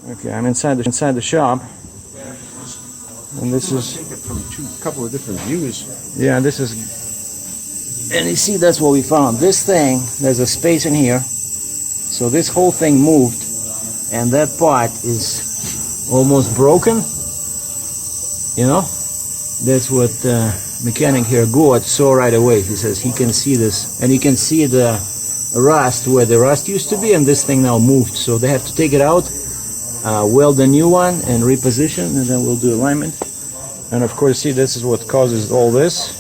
Okay, I'm inside the shop, and this is take it from a couple of different views. Yeah, this is, and you see that's what we found. This thing, there's a space in here, so this whole thing moved, and that part is almost broken. You know, that's what mechanic here Gord saw right away. He says he can see this, and you can see the rust where the rust used to be, and this thing now moved. So they have to take it out, weld a new one, and reposition, and then we'll do alignment. And of course, see, this is what causes all this.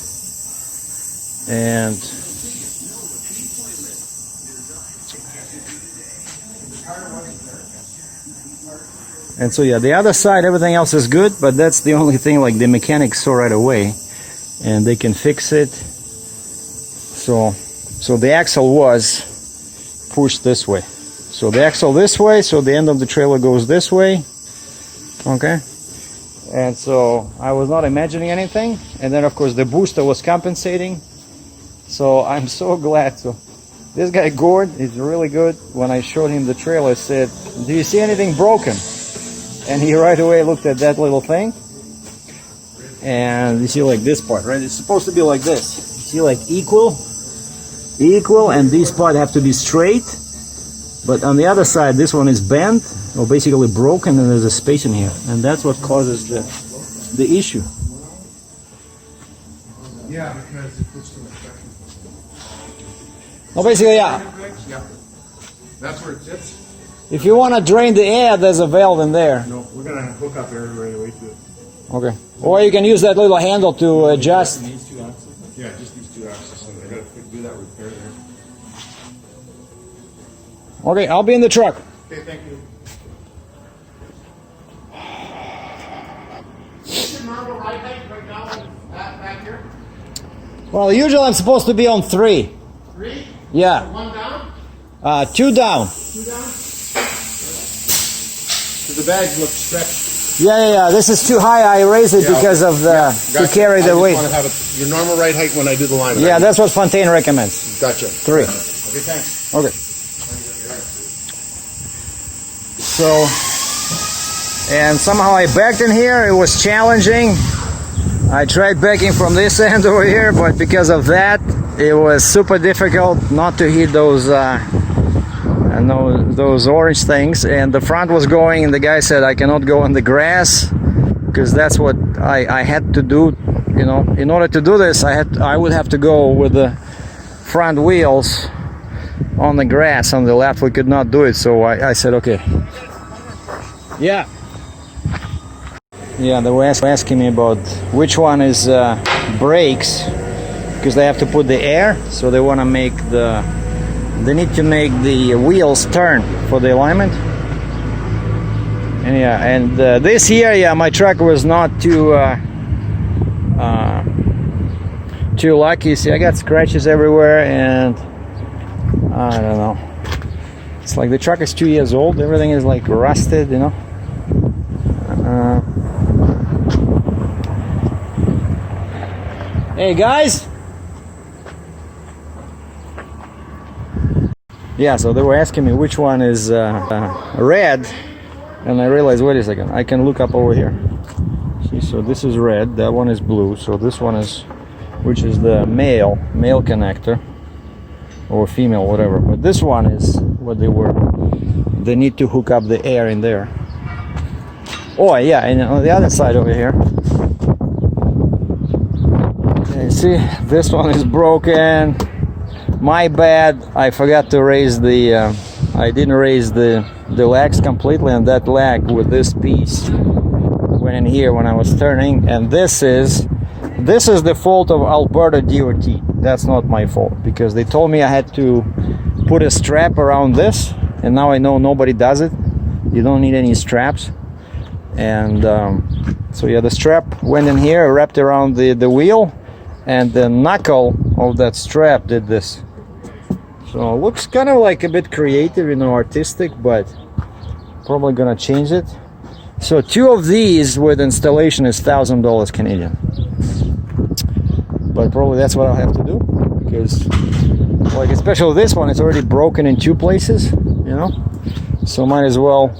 And so yeah, the other side, everything else is good, but that's the only thing like the mechanics saw right away, and they can fix it. So the axle was pushed this way. So the axle this way, so the end of the trailer goes this way. Okay. And so I was not imagining anything, and then of course the booster was compensating. So I'm so glad. So this guy Gord is really good. When I showed him the trailer, I said, "Do you see anything broken?" And he right away looked at that little thing, and you see like this part, right? It's supposed to be like this. You see like equal, and these parts have to be straight. But on the other side, this one is bent, or basically broken, and there's a space in here, and that's what causes the issue. Yeah, because it puts too much pressure. Well, basically, yeah. Yeah, that's where it sits. If you want to drain the air, there's a valve in there. No, we're gonna hook up air right away to it. Okay. Or you can use that little handle to adjust. These two axles? Yeah, just these two axles. And I gotta do that repair there. Okay, I'll be in the truck. Okay, thank you. Is your normal ride height right now back here? Well, usually I'm supposed to be on 3. 3? Yeah. So 1 down? 2 down. 2 down? So the bags look stretched. Yeah. This is too high. I raise it because of the to carry the weight. I just want to have your normal ride height when I do the line. Yeah, that's what Fontaine recommends. Gotcha. 3. Okay, thanks. Okay. So, and somehow I backed in here. It was challenging. I tried backing from this end over here, but because of that, it was super difficult not to hit those orange things. And the front was going, and the guy said I cannot go on the grass because that's what I had to do. You know, in order to do this, I would have to go with the front wheels on the grass. On the left, we could not do it. So I said, okay. Yeah, they were asking me about which one is brakes, because they have to put the air, so they want to make they need to make the wheels turn for the alignment. And this year, my truck was not too lucky. See, I got scratches everywhere, and I don't know. It's like the truck is 2 years old. Everything is like rusted, you know. Hey guys. Yeah, so they were asking me which one is red, and I realized, wait a second, I can look up over here. See, so this is red, that one is blue, so this one is, which is the male connector, or female, whatever. But this one is what they need to hook up the air in there. Oh yeah, and on the other side over here, you see, this one is broken. My bad, I forgot to raise I didn't raise the legs completely, and that leg with this piece went in here when I was turning. And this is the fault of Alberta DOT. That's not my fault, because they told me I had to put a strap around this, and now I know nobody does it. You don't need any straps. And so yeah, the strap went in here, wrapped around the wheel, and the knuckle of that strap did this. So it looks kind of like a bit creative, you know, artistic, but probably gonna change it. So 2 of these with installation is $1,000 Canadian. But probably that's what I'll have to do, because like especially this one, it's already broken in 2 places, you know. So might as well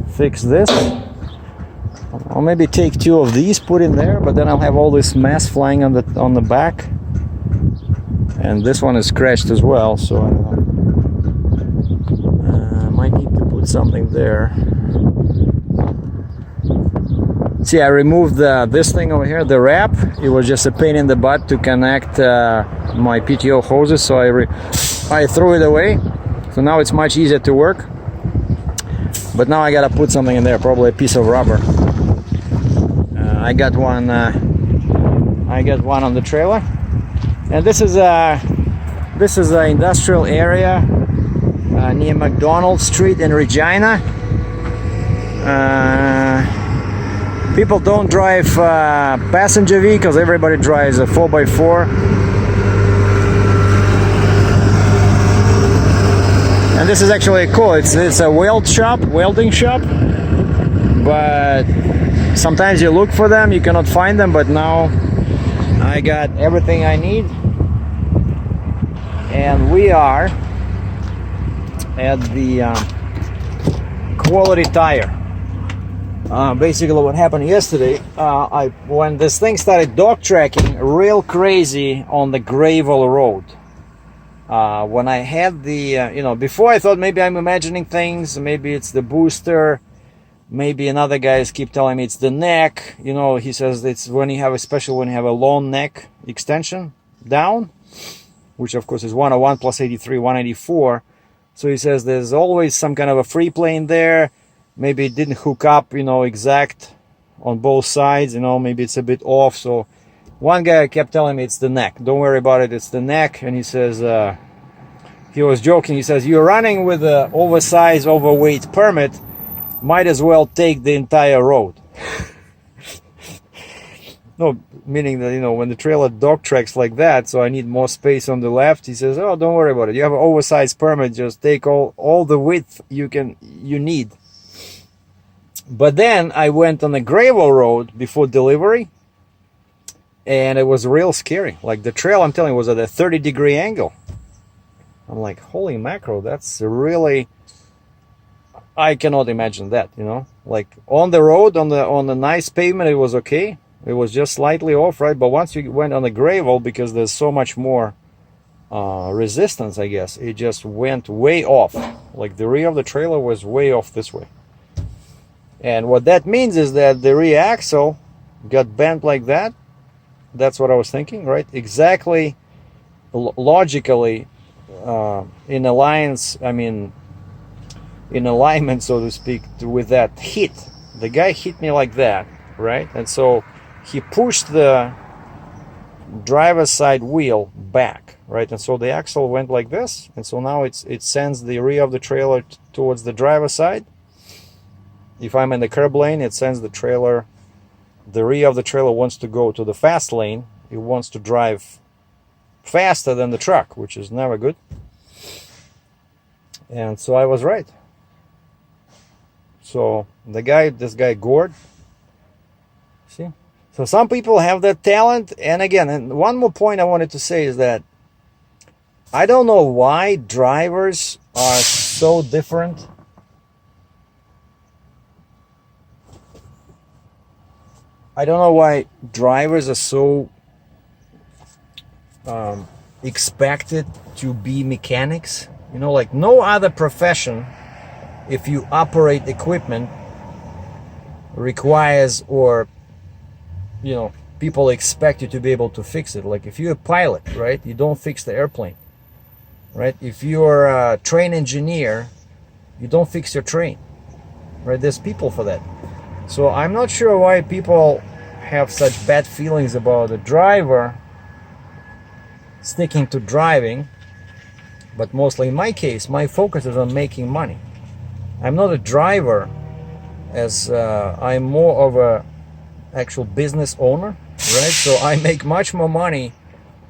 fix this. I'll maybe take 2 of these, put in there, but then I'll have all this mess flying on the back. And this one is scratched as well, so I don't know. Might need to put something there. See, I removed this thing over here, the wrap. It was just a pain in the butt to connect my PTO hoses, so I threw it away. So now it's much easier to work. But now I gotta put something in there, probably a piece of rubber. I got one on the trailer, and this is an industrial area near McDonald Street in Regina. People don't drive passenger vehicles, everybody drives a 4x4. And this is actually cool. It's a welding shop, but sometimes you look for them, you cannot find them, but now I got everything I need. And we are at the Quality Tire. Basically what happened yesterday, when this thing started dog tracking real crazy on the gravel road. When I had the, before I thought maybe I'm imagining things, maybe it's the booster, maybe another guys keep telling me it's the neck. He says it's when you have when you have a long neck extension down, which of course is 101 plus 83, 184. So he says there's always some kind of a free plane there. Maybe it didn't hook up, exact on both sides, maybe it's a bit off. So one guy kept telling me it's the neck. Don't worry about it, it's the neck. And he says, he was joking. He says, you're running with an oversized, overweight permit. Might as well take the entire road. No, meaning that, when the trailer dog tracks like that, so I need more space on the left. He says, oh, don't worry about it. You have an oversized permit. Just take all the width you need. But then I went on a gravel road before delivery, and it was real scary. Like the trail, I'm telling you, was at a 30-degree angle. I'm like, holy mackerel, that's really, I cannot imagine that, Like on the road, on the nice pavement, it was okay. It was just slightly off, right? But once you went on the gravel, because there's so much more resistance, I guess, it just went way off. Like the rear of the trailer was way off this way. And what that means is that the rear axle got bent like that. That's what I was thinking, right? Exactly, logically, in alignment, so to speak, with that hit. The guy hit me like that, right? And so he pushed the driver's side wheel back, right? And so the axle went like this. And so now it sends the rear of the trailer towards the driver's side. If I'm in the curb lane, it sends the rear of the trailer wants to go to the fast lane. It wants to drive faster than the truck, which is never good. And so I was right. So this guy Gord, see? So some people have that talent. And again, and one more point I wanted to say is that I don't know why drivers are so different. I don't know why drivers are so expected to be mechanics. Like no other profession, if you operate equipment, requires or, people expect you to be able to fix it. Like if you're a pilot, right, you don't fix the airplane, right? If you're a train engineer, you don't fix your train, right? There's people for that. So I'm not sure why people have such bad feelings about a driver sticking to driving, but mostly in my case, my focus is on making money. I'm not a driver, as I'm more of a actual business owner, right? So I make much more money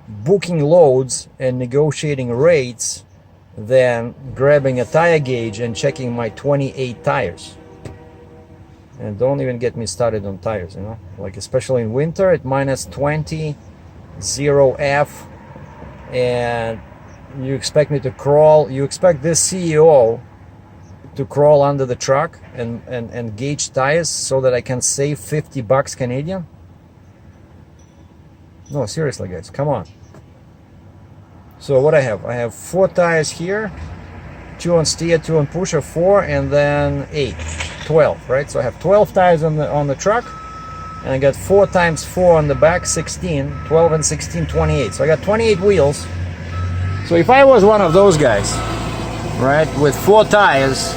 booking loads and negotiating rates than grabbing a tire gauge and checking my 28 tires. And don't even get me started on tires, like especially in winter at minus 20, 0F, and you expect me to crawl. You expect this CEO to crawl under the truck and gauge tires so that I can save 50 bucks Canadian? No, seriously guys, come on. So what I have 4 tires here, 2 on steer, 2 on pusher, 4, and then 8, 12, right? So I have 12 tires on the truck, and I got 4 times 4 on the back, 16, 12 and 16, 28. So I got 28 wheels. So if I was one of those guys, right, with 4 tires,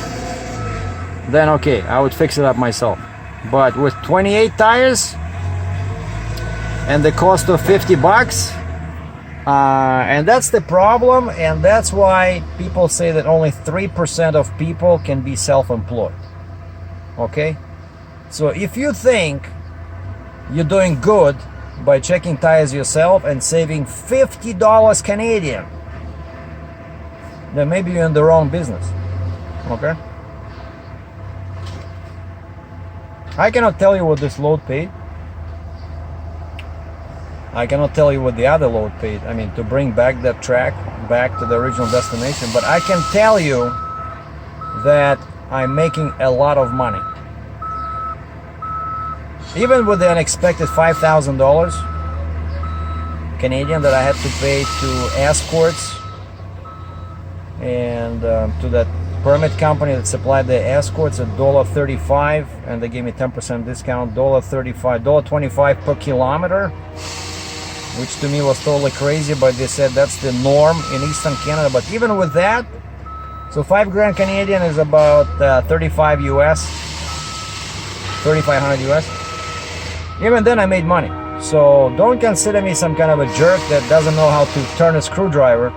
then okay, I would fix it up myself. But with 28 tires and the cost of 50 bucks, and that's the problem, and that's why people say that only 3% of people can be self-employed. Okay? So if you think you're doing good by checking tires yourself and saving $50 Canadian, then maybe you're in the wrong business. Okay? I cannot tell you what this load paid. I cannot tell you what the other load paid. I mean, to bring back that track back to the original destination. But I can tell you that I'm making a lot of money. Even with the unexpected $5,000 Canadian that I had to pay to escorts and to that permit company that supplied the escorts at $1.35, and they gave me 10% discount, $1.35, $1.25 per kilometer, which to me was totally crazy, but they said that's the norm in Eastern Canada. But even with that, so $5,000 Canadian is about 35 US, 3,500 US. Even then I made money. So don't consider me some kind of a jerk that doesn't know how to turn a screwdriver,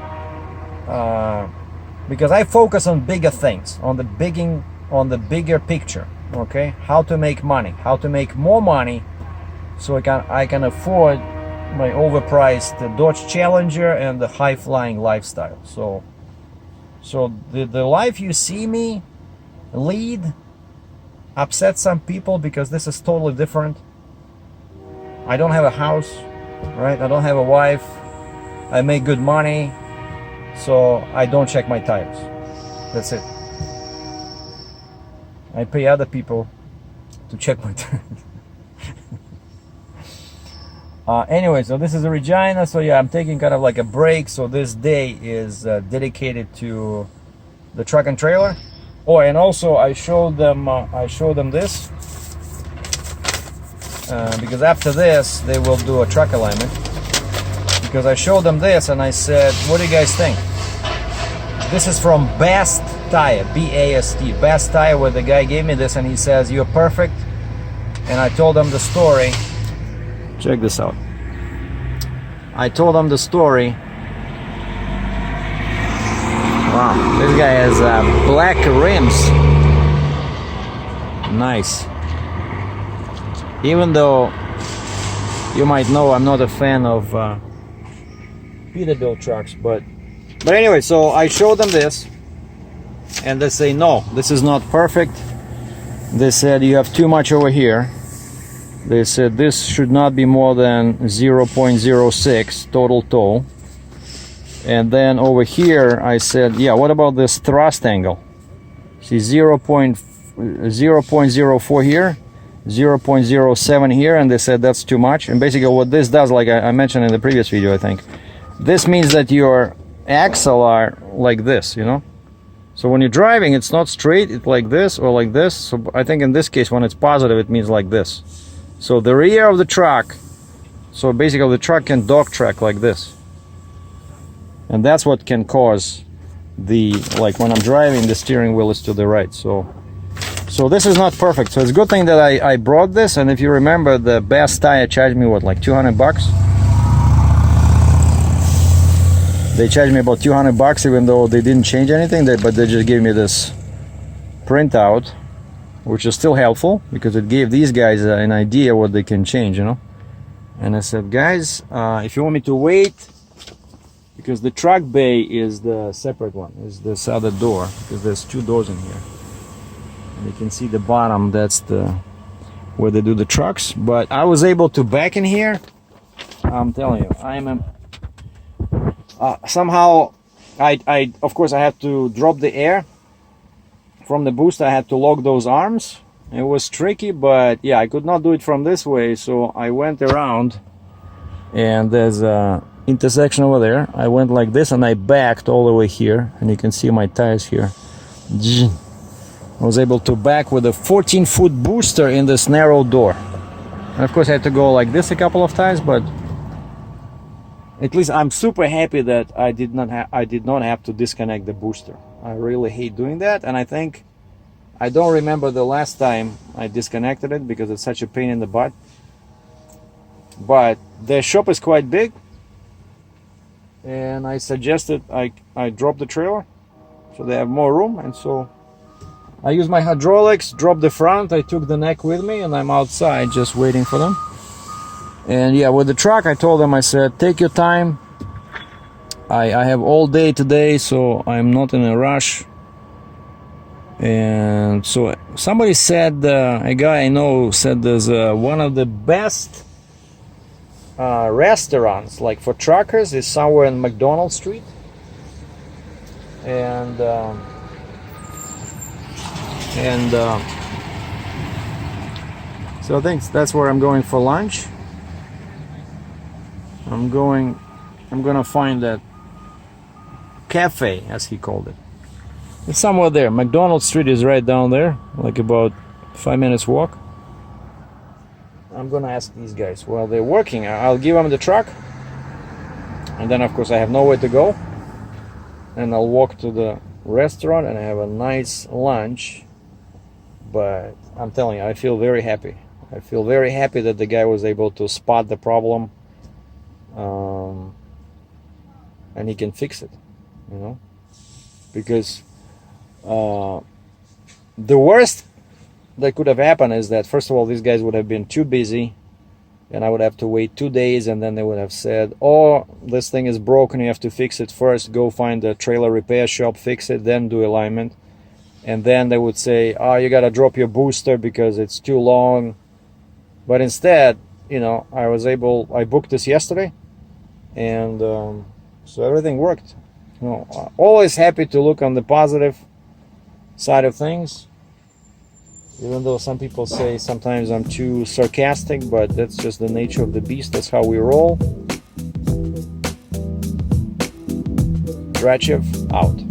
because I focus on bigger things, on the bigger picture. Okay, how to make money, how to make more money, so I can afford my overpriced Dodge Challenger and the high-flying lifestyle. So the life you see me lead upsets some people because this is totally different. I don't have a house, right? I don't have a wife. I make good money, so I don't check my tires. That's it. I pay other people to check my tires. Anyway, so this is Regina. So yeah, I'm taking kind of like a break. So this day is dedicated to the truck and trailer. Oh, and also I showed them this because after this they will do a truck alignment. Because I showed them this and I said, "What do you guys think?" This is from Best Tire, B-A-S-T, Best Tire, where the guy gave me this and he says, "You're perfect." And I told them the story. Check this out. I told them the story. Wow, this guy has black rims. Nice. Even though you might know I'm not a fan of Peterbilt trucks, but anyway, so I showed them this and they say, no, this is not perfect. They said you have too much over here. They said this should not be more than 0.06 total tow. And then over here I said, yeah, what about this thrust angle? See, 0.04 here, 0.07 here, and they said that's too much. And basically what this does, like I mentioned in the previous video, I think, this means that your axle are like this, you know? So when you're driving, it's not straight, it's like this or like this. So I think in this case, when it's positive, it means like this. So the rear of the truck, so basically the truck can dog track like this. And that's what can cause the, like when I'm driving, the steering wheel is to the right. So this is not perfect. So it's a good thing that I brought this. And if you remember, the Best Tire charged me what, like 200 bucks? They charged me about 200 bucks, even though they didn't change anything, but they just gave me this printout, which is still helpful because it gave these guys an idea what they can change, you know. And I said, guys, if you want me to wait, because the truck bay is the separate one, is this other door, because there's 2 doors in here. And you can see the bottom, that's where they do the trucks. But I was able to back in here. I'm telling you, somehow, of course I have to drop the air from the booster, I had to lock those arms. It was tricky, but yeah, I could not do it from this way, so I went around, and there's a intersection over there. I went like this and I backed all the way here, and you can see my tires here. I was able to back with a 14-foot booster in this narrow door. And of course I had to go like this a couple of times, but at least I'm super happy that I did not have to disconnect the booster. I really hate doing that, and I don't remember the last time I disconnected it because it's such a pain in the butt. But the shop is quite big, and I suggested I drop the trailer so they have more room, and so I use my hydraulics, drop the front, I took the neck with me, and I'm outside just waiting for them. And yeah, with the truck, I told them, I said, take your time. I have all day today, so I'm not in a rush. And so somebody said, a guy I know said there's one of the best restaurants, like for truckers, is somewhere in McDonald Street. And so I think that's where I'm going for lunch. I'm gonna find that cafe, as he called it. It's somewhere there. McDonald Street is right down there, like about 5 minutes walk. I'm gonna ask these guys while they're working. I'll give them the truck, and then of course I have nowhere to go, and I'll walk to the restaurant and have a nice lunch. But I'm telling you, I feel very happy. I feel very happy that the guy was able to spot the problem, and he can fix it, you know, because the worst that could have happened is that, first of all, these guys would have been too busy, and I would have to wait 2 days, and then they would have said, oh, this thing is broken, you have to fix it first, go find a trailer repair shop, fix it, then do alignment. And then they would say, oh, you gotta drop your booster because it's too long. But instead, you know, I booked this yesterday, and so everything worked. You know, always happy to look on the positive side of things, even though some people say sometimes I'm too sarcastic, but that's just the nature of the beast. That's how we roll. DRATCHEV out.